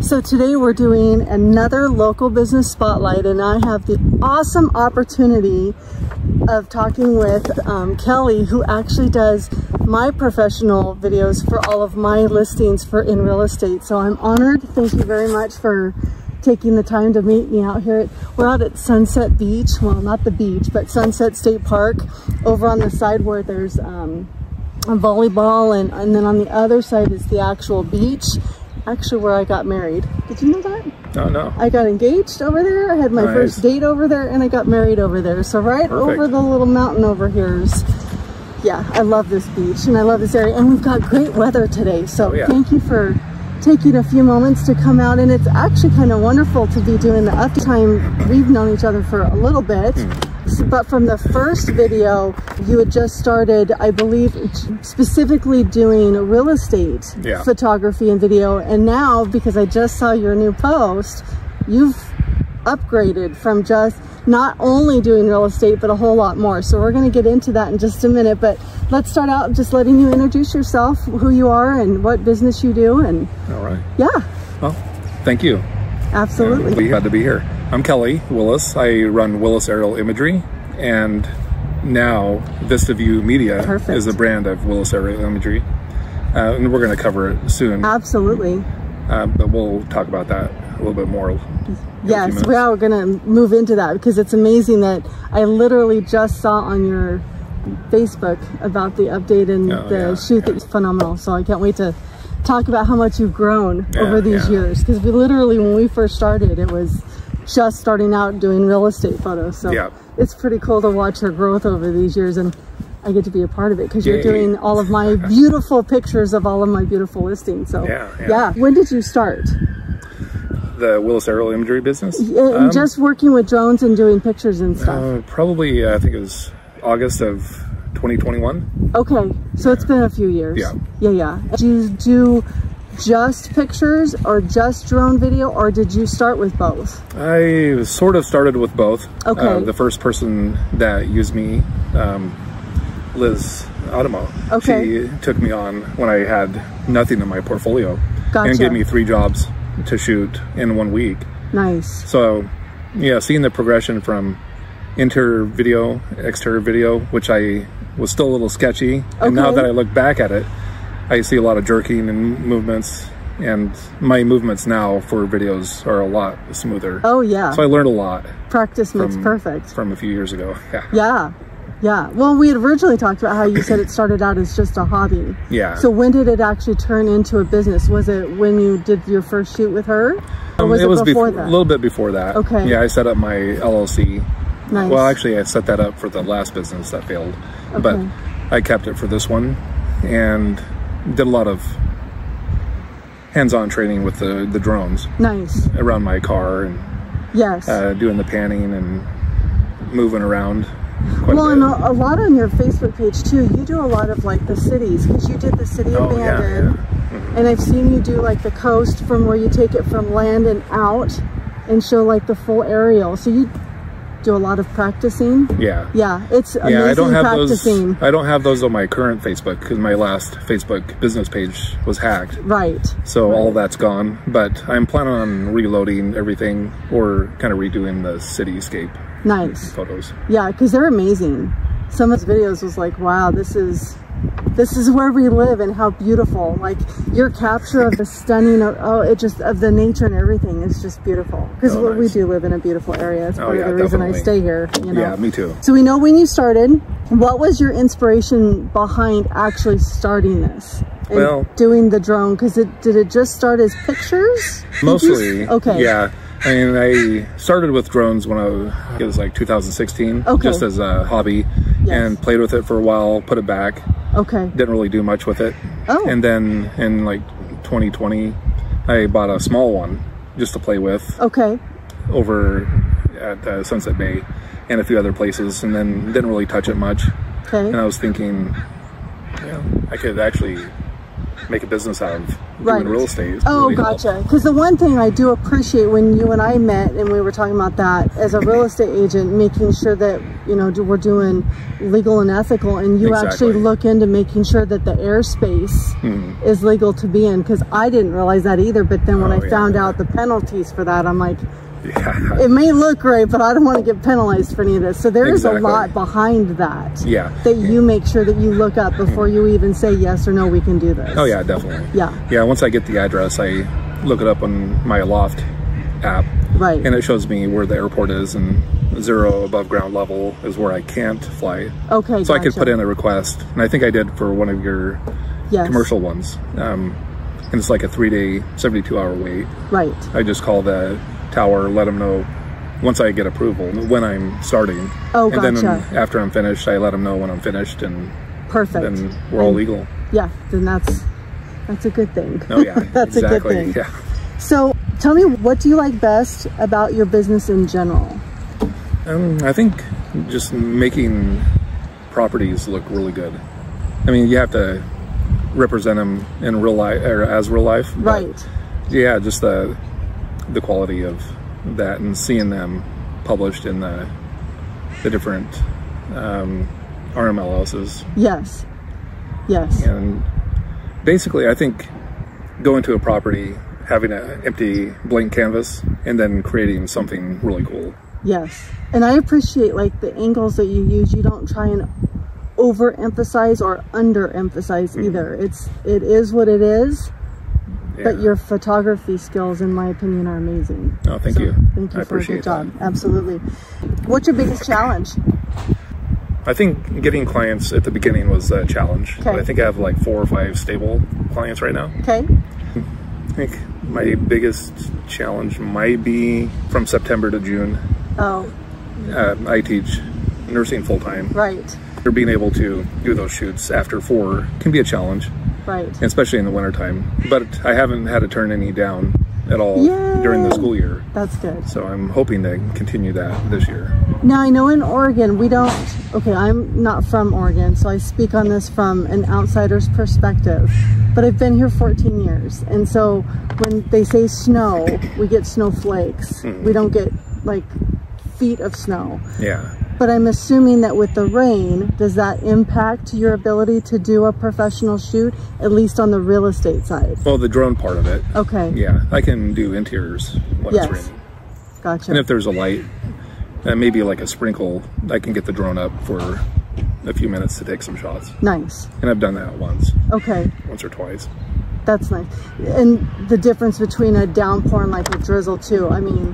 So today we're doing another local business spotlight, and I have the awesome opportunity of talking with Kelly, who actually does my professional videos for all of my listings in real estate. So I'm honored. Thank you very much for taking the time to meet me out here. We're out at Sunset Beach. Well, not the beach, but Sunset State Park, over on the side where there's a volleyball, and then on the other side is the actual beach, actually where I got married. Did you know that? Oh, no. I got engaged over there. I had my first date over there, and I got married over there. So right over the little mountain over here is, yeah, I love this beach and I love this area, and we've got great weather today. So thank you for taking a few moments to come out, and it's actually kind of wonderful to be doing the update time. We've known each other for a little bit, but from the first video, you had just started, I believe, specifically doing real estate photography and video, and now, because I just saw your new post, you've upgraded from just not only doing real estate, but a whole lot more. So we're going to get into that in just a minute, but let's start out just letting you introduce yourself, who you are and what business you do. And all right. Yeah. Well, thank you. Absolutely. We had to be here. I'm Kelly Willis. I run Willis Aerial Imagery, and now Vista View Media is the brand of Willis Aerial Imagery. And we're going to cover it soon. Absolutely. But we'll talk about that a little bit more. Yes, we are going to move into that, because it's amazing that I literally just saw on your Facebook about the update and the shoot. That was phenomenal. So I can't wait to talk about how much you've grown over these years, because we literally, when we first started, it was just starting out doing real estate photos. So it's pretty cool to watch her growth over these years, and I get to be a part of it because you're doing all of my beautiful pictures of all of my beautiful listings. So when did you start the Willis Aerial Imagery business? Just working with drones and doing pictures and stuff. Probably, I think it was August of 2021. Okay, so it's been a few years. Yeah. Did you do just pictures or just drone video, or did you start with both? I sort of started with both. Okay. The first person that used me, Liz Adamo, she took me on when I had nothing in my portfolio and gave me 3 jobs to shoot in 1 week. Nice. So yeah, seeing the progression from interior video, exterior video, which I was still a little sketchy, and now that I look back at it, I see a lot of jerking and movements, and my movements now for videos are a lot smoother. Oh yeah. So I learned a lot. Practice makes perfect. From a few years ago. Yeah. Well, we had originally talked about how you said it started out as just a hobby. Yeah. So when did it actually turn into a business? Was it when you did your first shoot with her? Or was it before that? A little bit before that. Okay. Yeah, I set up my LLC. Nice. Well, actually, I set that up for the last business that failed. But I kept it for this one, and did a lot of hands-on training with the drones. Nice. Around my car, and doing the panning and moving around. Well, and a lot on your Facebook page too. You do a lot of like the cities, because you did the city of Bandon, and I've seen you do like the coast, from where you take it from land and out and show like the full aerial. So you do a lot of practicing. It's amazing. I don't have practicing. I don't have those on my current Facebook, because my last Facebook business page was hacked. So all that's gone, but I'm planning on reloading everything, or kind of redoing the cityscape photos. Yeah, because they're amazing. Some of his videos was like, wow, this is where we live, and how beautiful. Like your capture of the stunning of the nature and everything is just beautiful, because we do live in a beautiful area. It's part of the reason I stay here, you know. Yeah, me too. So we know when you started. What was your inspiration behind actually starting this and doing the drone? Because did it just start as pictures? Mostly. Yeah. I mean, I started with drones when it was like 2016, just as a hobby, and played with it for a while, put it back. Didn't really do much with it. And then in like 2020, I bought a small one just to play with. Over at Sunset Bay and a few other places, and then didn't really touch it much. And I was thinking, I could actually make a business out of doing real estate. Oh, really gotcha. Because the one thing I do appreciate when you and I met and we were talking about that, as a real estate agent, making sure that, you know, we're doing legal and ethical, and you actually look into making sure that the airspace is legal to be in, because I didn't realize that either. But then when I found out the penalties for that, I'm like, it may look great, but I don't want to get penalized for any of this. So there is a lot behind that. That you make sure that you look up before you even say yes or no, we can do this. Oh yeah, definitely. Yeah, once I get the address, I look it up on my Loft app. And it shows me where the airport is, and 0 above ground level is where I can't fly. So I could put in a request, and I think I did for one of your commercial ones. And it's like a 3-day, 72-hour wait. I just call the tower, let them know once I get approval when I'm starting. And then after I'm finished, I let them know when I'm finished, and then we're all legal. Then that's a good thing. That's a good thing. So tell me, what do you like best about your business in general? I think just making properties look really good. I mean, you have to represent them in real life, or as real life. Yeah, just the quality of that, and seeing them published in the different RMLSs. And basically, I think going to a property, having an empty blank canvas, and then creating something really cool. And I appreciate like the angles that you use. You don't try and overemphasize or underemphasize either. It is what it is. But your photography skills, in my opinion, are amazing. Oh, thank you. Thank you for a good job. Absolutely. What's your biggest challenge? I think getting clients at the beginning was a challenge. I think I have like 4 or 5 stable clients right now. I think my biggest challenge might be from September to June. I teach nursing full-time. Being able to do those shoots after 4 can be a challenge. Especially in the wintertime. But I haven't had to turn any down at all during the school year. That's good. So I'm hoping to continue that this year. Now, I know in Oregon, we don't, I'm not from Oregon, so I speak on this from an outsider's perspective. But I've been here 14 years. And so when they say snow, we get snowflakes. We don't get like feet of snow. But I'm assuming that with the rain, does that impact your ability to do a professional shoot, at least on the real estate side? Well, the drone part of it. Yeah, I can do interiors when it's raining. And if there's a light, maybe like a sprinkle, I can get the drone up for a few minutes to take some shots. And I've done that once. Once or twice. That's nice. And the difference between a downpour and like a drizzle too. I mean,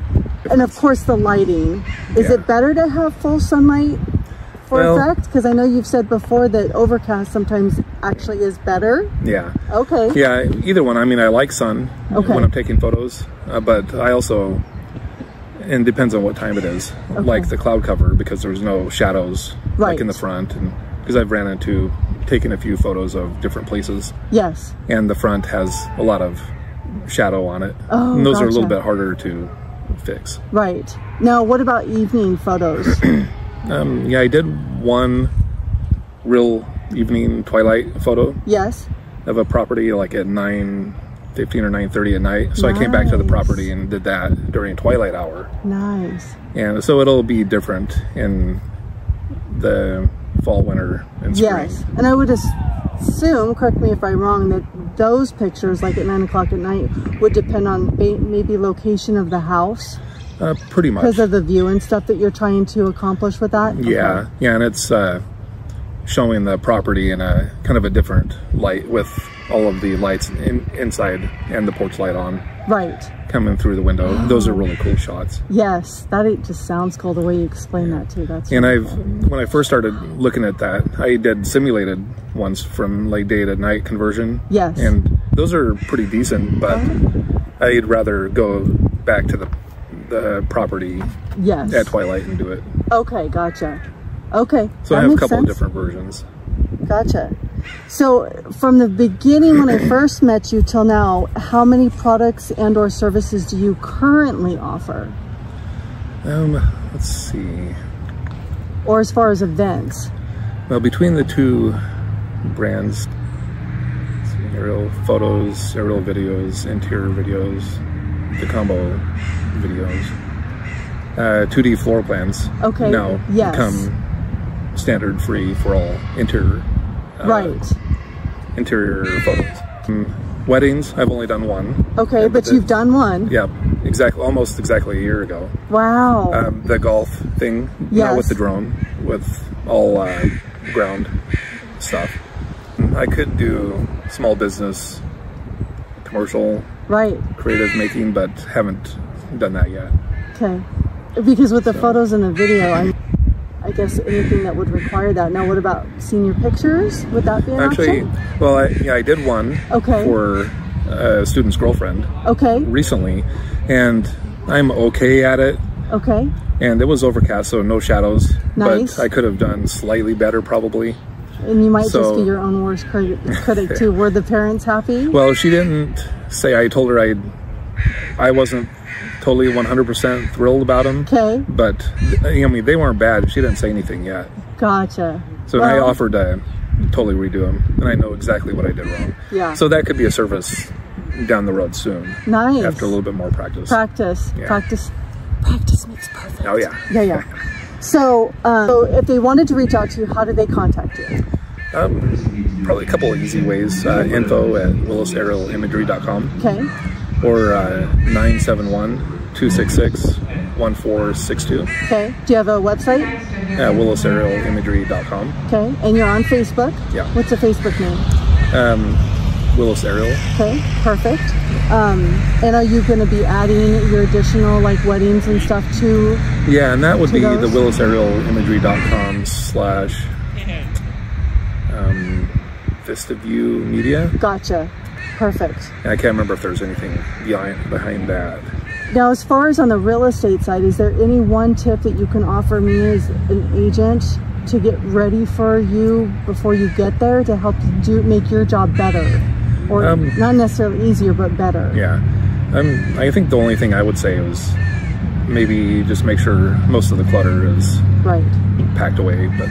and of course the lighting. Is it better to have full sunlight for effect? Because I know you've said before that overcast sometimes actually is better. Yeah, either one. I mean, I like sun when I'm taking photos, but I also, and it depends on what time it is, like the cloud cover, because there's no shadows like in the front, and because I've ran into taking a few photos of different places. And the front has a lot of shadow on it. And those are a little bit harder to fix. Now, what about evening photos? I did one real evening twilight photo. Of a property like at 9:15 or 9:30 at night. So I came back to the property and did that during twilight hour. And so it'll be different in the fall, winter, and spring. And I would assume, correct me if I'm wrong, that those pictures, like at 9 o'clock at night, would depend on maybe location of the house. Pretty much. Because of the view and stuff that you're trying to accomplish with that? Yeah, and it's showing the property in a kind of a different light, with all of the lights inside and the porch light on. Coming through the window. Those are really cool shots. That just sounds cool the way you explain that too. That's and when I first started looking at that, I did simulated ones from like day to night conversion. And those are pretty decent, but I'd rather go back to the property at twilight and do it. Gotcha. So I have a couple of different versions. Gotcha. So from the beginning, when I first met you till now, how many products and or services do you currently offer? Let's see. Or as far as events? Well, between the two brands, aerial photos, aerial videos, interior videos, the combo videos. 2D floor plans now become standard free for all interior interior photos. Weddings, I've only done one. Okay, but you've done one. Yeah, almost exactly a year ago. Wow. The golf thing, not with the drone, with all ground stuff. I could do small business, commercial, creative making, but haven't done that yet. Okay, because with the photos and the video, I guess anything that would require that. Now, what about senior pictures? Would that be an option? Well, I did one for a student's girlfriend recently, and I'm okay at it. Okay. And it was overcast, so no shadows. Nice. But I could have done slightly better, probably. And you might just be your own worst critic too. Were the parents happy? Well, she didn't say. I told her I wasn't totally 100% thrilled about them. Okay. But I mean, they weren't bad. She didn't say anything yet. Gotcha. So I offered to totally redo them, and I know exactly what I did wrong. Yeah. So that could be a service down the road soon. Nice. After a little bit more practice. Practice. Yeah. Practice makes perfect. Oh yeah. Yeah. So, if they wanted to reach out to you, how do they contact you? Probably a couple of easy ways. Info at willisaerialimagery.com. Okay. Or 971-266-1462. Okay. Do you have a website? willisaerialimagery.com. Okay. And you're on Facebook? Yeah. What's the Facebook name? Willis Aerial. Okay, perfect. And are you going to be adding your additional like weddings and stuff to? Yeah, and that would be the willisaerialimagery.com / Vista View Media. Gotcha. Perfect. And I can't remember if there's anything behind that. Now, as far as on the real estate side, is there any one tip that you can offer me as an agent to get ready for you before you get there to help you make your job better? Or not necessarily easier, but better? Yeah. I think the only thing I would say is maybe just make sure most of the clutter is packed away, but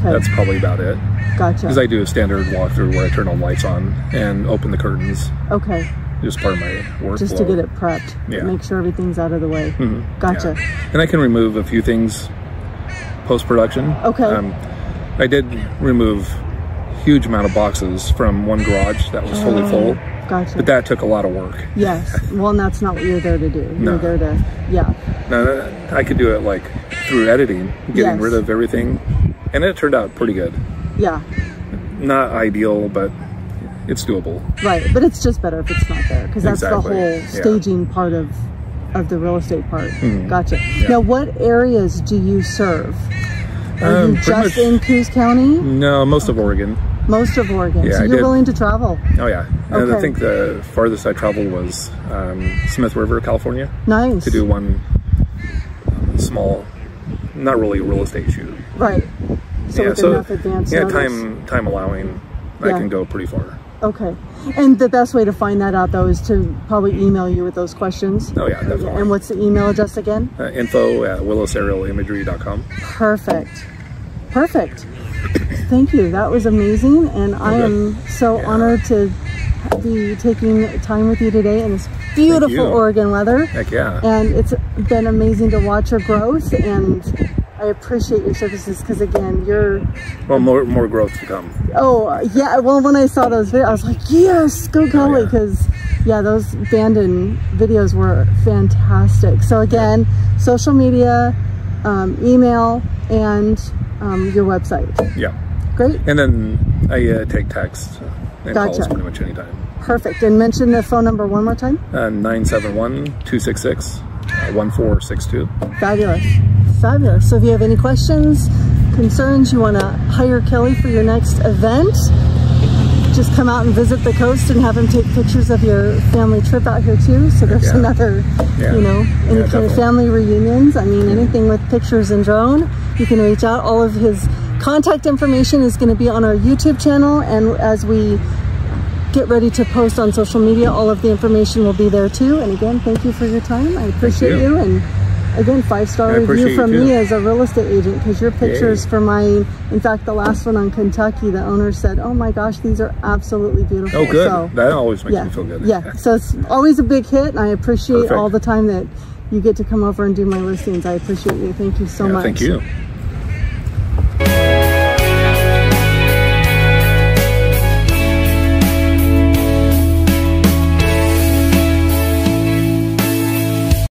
that's probably about it. Gotcha. Because I do a standard walkthrough where I turn all the lights on and open the curtains. Okay. Just part of my workflow. Just to get it prepped. Yeah. Make sure everything's out of the way. Gotcha. Yeah. And I can remove a few things post-production. Okay. I did remove huge amount of boxes from one garage that was totally full. Gotcha. But that took a lot of work. Yes. Well, and that's not what you're there to do. You're there to, No, I could do it like through editing, getting rid of everything. And it turned out pretty good. Yeah. Not ideal, but it's doable. Right. But it's just better if it's not there, because that's the whole staging part of the real estate part. Gotcha. Yeah. Now, what areas do you serve? Are you just in Coos County? No, most of Oregon. Most of Oregon. Yeah, so you're willing to travel? Oh yeah. And I think the farthest I traveled was Smith River, California. Nice. To do one small, not really real estate shoot. Right. So with enough advance notice. time allowing, I can go pretty far. Okay. And the best way to find that out, though, is to probably email you with those questions. Oh yeah, definitely. And what's the email address again? Info at willisaerialimagery.com. Perfect. Perfect. Thank you. That was amazing, and I am so honored to be taking time with you today in this beautiful Oregon weather. Heck yeah. And it's been amazing to watch your growth, and I appreciate your services, because again, you're... Well, more growth to come. Oh, yeah. Well, when I saw those videos, I was like, yes, go Kelly, because those Bandon videos were fantastic. So again, social media, email, and your website. Yeah. Great. And then I take text and calls pretty much anytime. Perfect. And mention the phone number one more time. 971-266-1462. Fabulous. Fabulous. So if you have any questions, concerns, you want to hire Kelly for your next event, just come out and visit the coast and have him take pictures of your family trip out here too. So there's another, you know, any kind of family reunions. I mean, anything with pictures and drone, you can reach out. All of his contact information is going to be on our YouTube channel. And as we get ready to post on social media, all of the information will be there too. And again, thank you for your time. I appreciate you. And again, 5-star review from me as a real estate agent, because your pictures for mine, in fact, the last one on Kentucky, the owner said, oh my gosh, these are absolutely beautiful. Oh, good. So, that always makes me feel good. Yeah, so it's always a big hit, and I appreciate all the time that you get to come over and do my listings. I appreciate you. Thank you so much. Thank you.